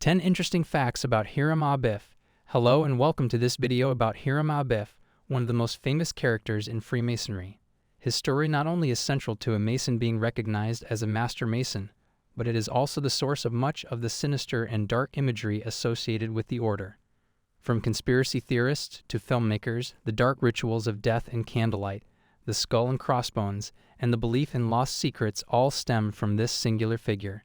10 interesting facts about Hiram Abiff. Hello and welcome to this video about Hiram Abiff, one of the most famous characters in Freemasonry. His story not only is central to a Mason being recognized as a Master Mason, but it is also the source of much of the sinister and dark imagery associated with the order. From conspiracy theorists to filmmakers, the dark rituals of death and candlelight, the skull and crossbones, and the belief in lost secrets all stem from this singular figure.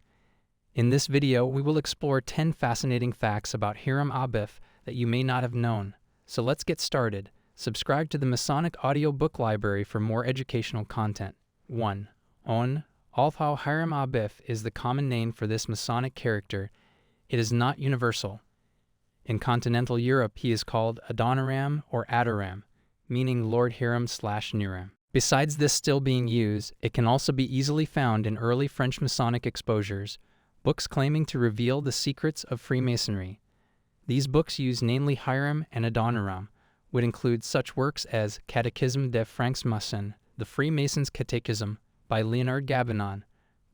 In this video, we will explore 10 fascinating facts about Hiram Abiff that you may not have known. So let's get started. Subscribe to the Masonic audiobook library for more educational content. 1. Although Hiram Abiff is the common name for this Masonic character, it is not universal. In continental Europe, he is called Adoniram or Adoram, meaning Lord Hiram/Niram. Besides this still being used, it can also be easily found in early French Masonic exposures, books claiming to reveal the secrets of Freemasonry. These books use namely Hiram and Adoniram, would include such works as Catechisme des Francs-Maçons, The Freemasons' Catechism, by Leonard Gabinon,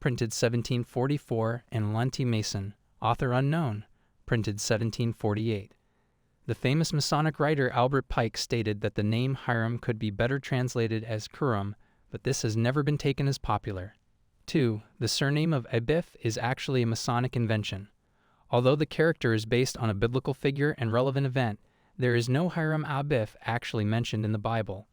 printed 1744, and L'Anti-Mason, author unknown, printed 1748. The famous Masonic writer Albert Pike stated that the name Hiram could be better translated as Kuram, but this has never been taken as popular. 2. The surname of Abiff is actually a Masonic invention. Although the character is based on a biblical figure and relevant event, there is no Hiram Abiff actually mentioned in the Bible.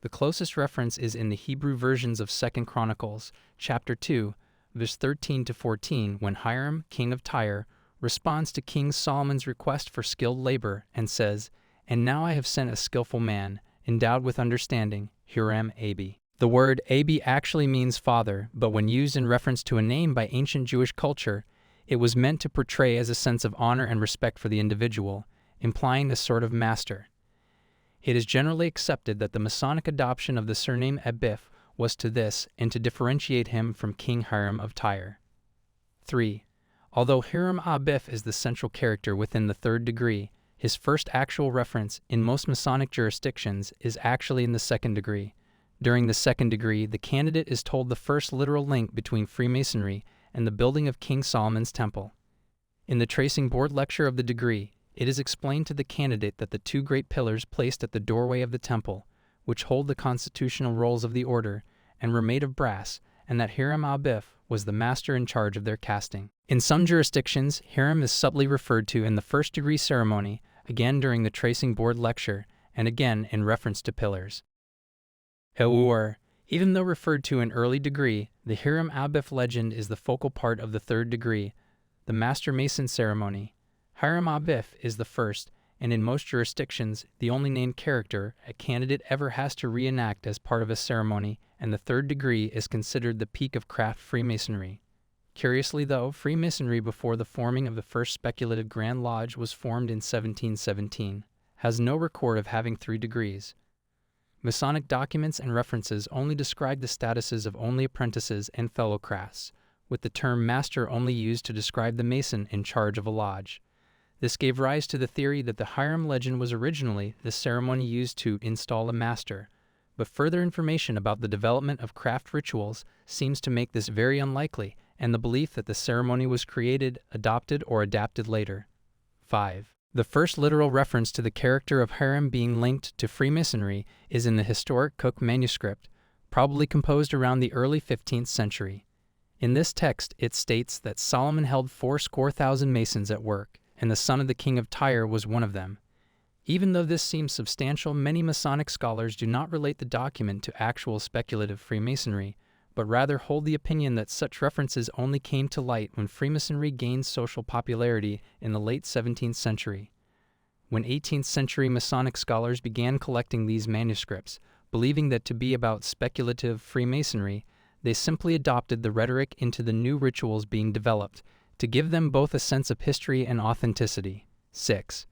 The closest reference is in the Hebrew versions of 2 Chronicles, chapter 2, verse 13 to 14, when Hiram, king of Tyre, responds to King Solomon's request for skilled labor and says, "And now I have sent a skillful man, endowed with understanding, Hiram Abi." The word Abi actually means father, but when used in reference to a name by ancient Jewish culture, it was meant to portray as a sense of honor and respect for the individual, implying a sort of master. It is generally accepted that the Masonic adoption of the surname Abiff was to this and to differentiate him from King Hiram of Tyre. 3. Although Hiram Abiff is the central character within the third degree, his first actual reference in most Masonic jurisdictions is actually in the second degree. During the second degree, the candidate is told the first literal link between Freemasonry and the building of King Solomon's temple. In the tracing board lecture of the degree, it is explained to the candidate that the two great pillars placed at the doorway of the temple, which hold the constitutional roles of the order, and were made of brass, and that Hiram Abiff was the master in charge of their casting. In some jurisdictions, Hiram is subtly referred to in the first degree ceremony, again during the tracing board lecture, and again in reference to pillars. However, even though referred to in early degree, the Hiram Abiff legend is the focal part of the third degree, the Master Mason ceremony. Hiram Abiff is the first, and in most jurisdictions, the only named character a candidate ever has to reenact as part of a ceremony, and the third degree is considered the peak of craft Freemasonry. Curiously though, Freemasonry before the forming of the first speculative Grand Lodge was formed in 1717, has no record of having 3 degrees. Masonic documents and references only describe the statuses of only apprentices and fellow crafts, with the term master only used to describe the Mason in charge of a lodge. This gave rise to the theory that the Hiram legend was originally the ceremony used to install a master, but further information about the development of craft rituals seems to make this very unlikely, and the belief that the ceremony was created, adopted, or adapted later. 5. The first literal reference to the character of Hiram being linked to Freemasonry is in the historic Cook manuscript, probably composed around the early 15th century. In this text, it states that Solomon held 4,000 Masons at work, and the son of the king of Tyre was one of them. Even though this seems substantial, many Masonic scholars do not relate the document to actual speculative Freemasonry, but rather hold the opinion that such references only came to light when Freemasonry gained social popularity in the late 17th century. When 18th century Masonic scholars began collecting these manuscripts, believing that to be about speculative Freemasonry, they simply adopted the rhetoric into the new rituals being developed, to give them both a sense of history and authenticity. 6.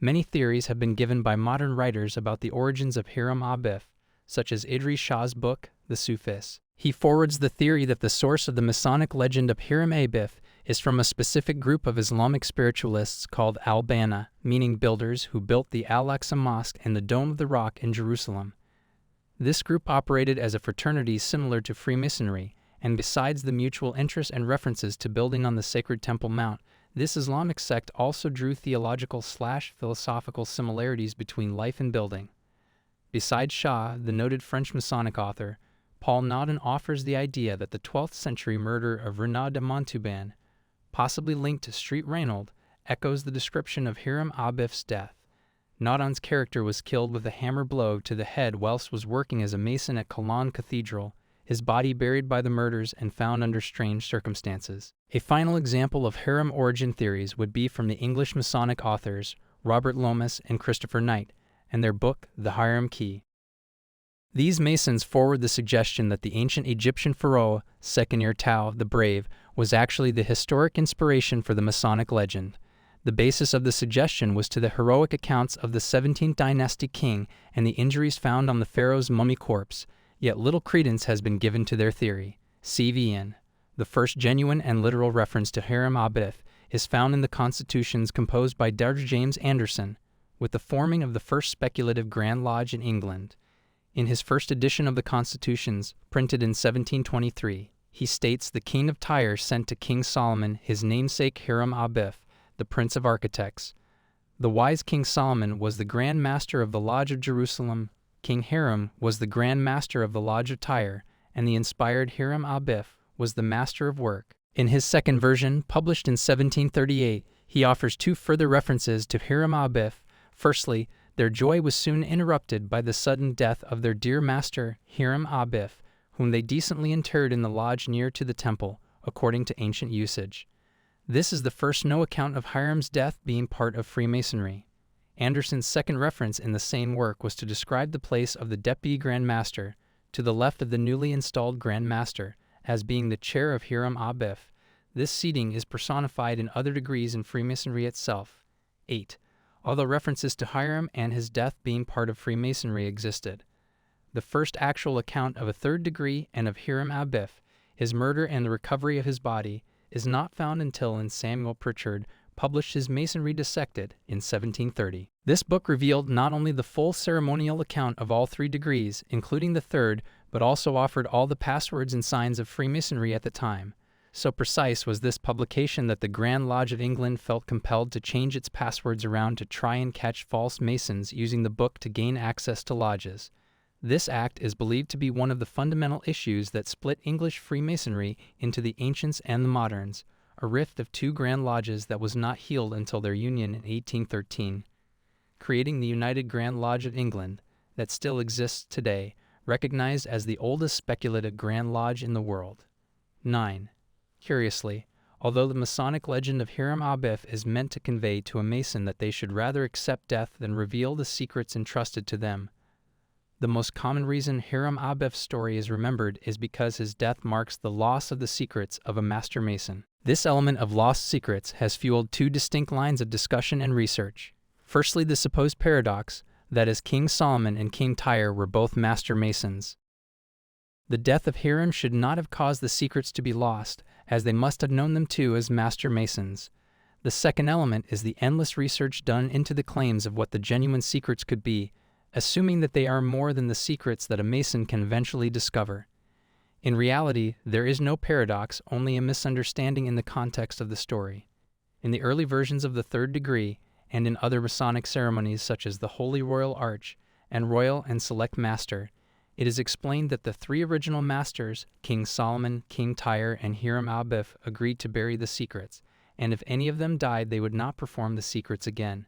Many theories have been given by modern writers about the origins of Hiram Abiff, such as Idries Shah's book, The Sufis. He forwards the theory that the source of the Masonic legend of Hiram Abiff is from a specific group of Islamic spiritualists called Al-Banna, meaning builders, who built the Al-Aqsa Mosque and the Dome of the Rock in Jerusalem. This group operated as a fraternity similar to Freemasonry, and besides the mutual interest and references to building on the sacred Temple Mount, This Islamic sect also drew theological/philosophical similarities between life and building. Besides Shah, the noted French Masonic author, Paul Naudin offers the idea that the 12th century murder of Renaud de Montauban, possibly linked to Street Reynold, echoes the description of Hiram Abiff's death. Naudin's character was killed with a hammer blow to the head whilst was working as a mason at Cologne Cathedral, his body buried by the murderers and found under strange circumstances. A final example of Hiram origin theories would be from the English Masonic authors Robert Lomas and Christopher Knight, and their book, The Hiram Key. These Masons forward the suggestion that the ancient Egyptian pharaoh, Sekhneru-Tau the Brave, was actually the historic inspiration for the Masonic legend. The basis of the suggestion was to the heroic accounts of the 17th dynasty king and the injuries found on the pharaoh's mummy corpse, yet little credence has been given to their theory. CVN. The first genuine and literal reference to Hiram Abiff is found in the constitutions composed by Dr. James Anderson, with the forming of the first speculative Grand Lodge in England. In his first edition of the Constitutions, printed in 1723, he states the King of Tyre sent to King Solomon his namesake Hiram Abiff, the Prince of Architects. The wise King Solomon was the Grand Master of the Lodge of Jerusalem, King Hiram was the Grand Master of the Lodge of Tyre, and the inspired Hiram Abiff was the Master of Work. In his second version, published in 1738, he offers two further references to Hiram Abiff. Firstly, their joy was soon interrupted by the sudden death of their dear master, Hiram Abiff, whom they decently interred in the lodge near to the temple, according to ancient usage. This is the first known account of Hiram's death being part of Freemasonry. Anderson's second reference in the same work was to describe the place of the Deputy Grand Master, to the left of the newly installed Grand Master, as being the chair of Hiram Abiff. This seating is personified in other degrees in Freemasonry itself. 8. Although references to Hiram and his death being part of Freemasonry existed, the first actual account of a third degree and of Hiram Abiff, his murder and the recovery of his body, is not found until in Samuel Pritchard published his Masonry Dissected in 1730. This book revealed not only the full ceremonial account of all 3 degrees, including the third, but also offered all the passwords and signs of Freemasonry at the time. So precise was this publication that the Grand Lodge of England felt compelled to change its passwords around to try and catch false Masons using the book to gain access to lodges. This act is believed to be one of the fundamental issues that split English Freemasonry into the ancients and the moderns, a rift of 2 Grand Lodges that was not healed until their union in 1813, creating the United Grand Lodge of England that still exists today, recognized as the oldest speculative Grand Lodge in the world. 9. Curiously, although the Masonic legend of Hiram Abiff is meant to convey to a Mason that they should rather accept death than reveal the secrets entrusted to them, the most common reason Hiram Abiff's story is remembered is because his death marks the loss of the secrets of a Master Mason. This element of lost secrets has fueled 2 distinct lines of discussion and research. Firstly, the supposed paradox that as King Solomon and King Tyre were both Master Masons, the death of Hiram should not have caused the secrets to be lost, as they must have known them too as Master Masons. The second element is the endless research done into the claims of what the genuine secrets could be, assuming that they are more than the secrets that a Mason can eventually discover. In reality, there is no paradox, only a misunderstanding in the context of the story. In the early versions of the third degree, and in other Masonic ceremonies such as the Holy Royal Arch and Royal and Select Master, it is explained that the 3 original masters, King Solomon, King Tyre, and Hiram Abiff, agreed to bury the secrets, and if any of them died, they would not perform the secrets again.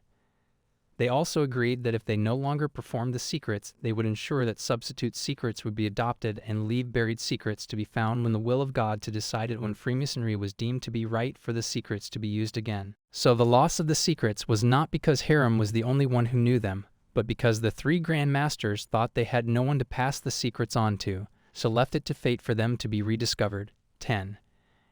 They also agreed that if they no longer performed the secrets, they would ensure that substitute secrets would be adopted and leave buried secrets to be found when the will of God to decide it when Freemasonry was deemed to be right for the secrets to be used again. So the loss of the secrets was not because Hiram was the only one who knew them, but because the 3 Grand Masters thought they had no one to pass the secrets on to, so left it to fate for them to be rediscovered. 10.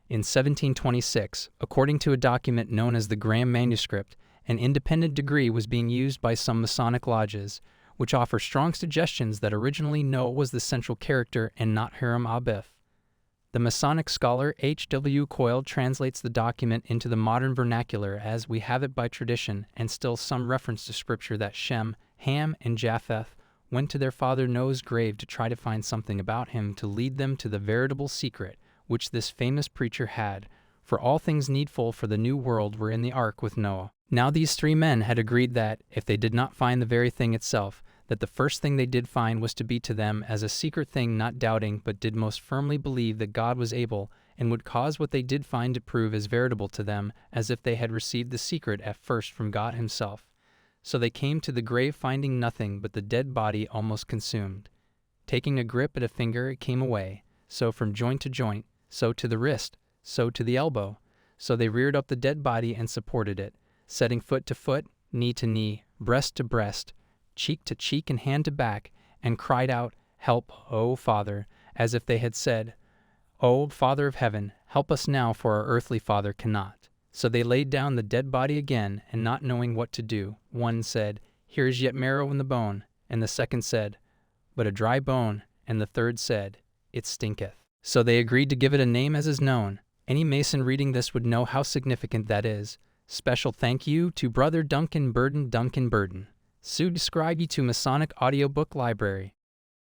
In 1726, according to a document known as the Graham Manuscript, an independent degree was being used by some Masonic lodges, which offer strong suggestions that originally Noah was the central character and not Hiram Abiff. The Masonic scholar H. W. Coyle translates the document into the modern vernacular as we have it by tradition, and still some reference to scripture that Shem, Ham, and Japheth went to their father Noah's grave to try to find something about him to lead them to the veritable secret which this famous preacher had, for all things needful for the new world were in the ark with Noah. Now these 3 men had agreed that, if they did not find the very thing itself, that the first thing they did find was to be to them as a secret thing, not doubting, but did most firmly believe that God was able, and would cause what they did find to prove as veritable to them, as if they had received the secret at first from God himself. So they came to the grave finding nothing but the dead body almost consumed. Taking a grip at a finger, it came away, so from joint to joint, so to the wrist, so to the elbow. So they reared up the dead body and supported it, setting foot to foot, knee to knee, breast to breast, cheek to cheek and hand to back, and cried out, "Help, O Father," as if they had said, "O Father of heaven, help us now, for our earthly father cannot." So they laid down the dead body again, and not knowing what to do, one said, "Here is yet marrow in the bone," and the second said, "But a dry bone," and the third said, "It stinketh." So they agreed to give it a name as is known. Any Mason reading this would know how significant that is. Special thank you to Brother Duncan Burden. Subscribe to Masonic Audiobook Library.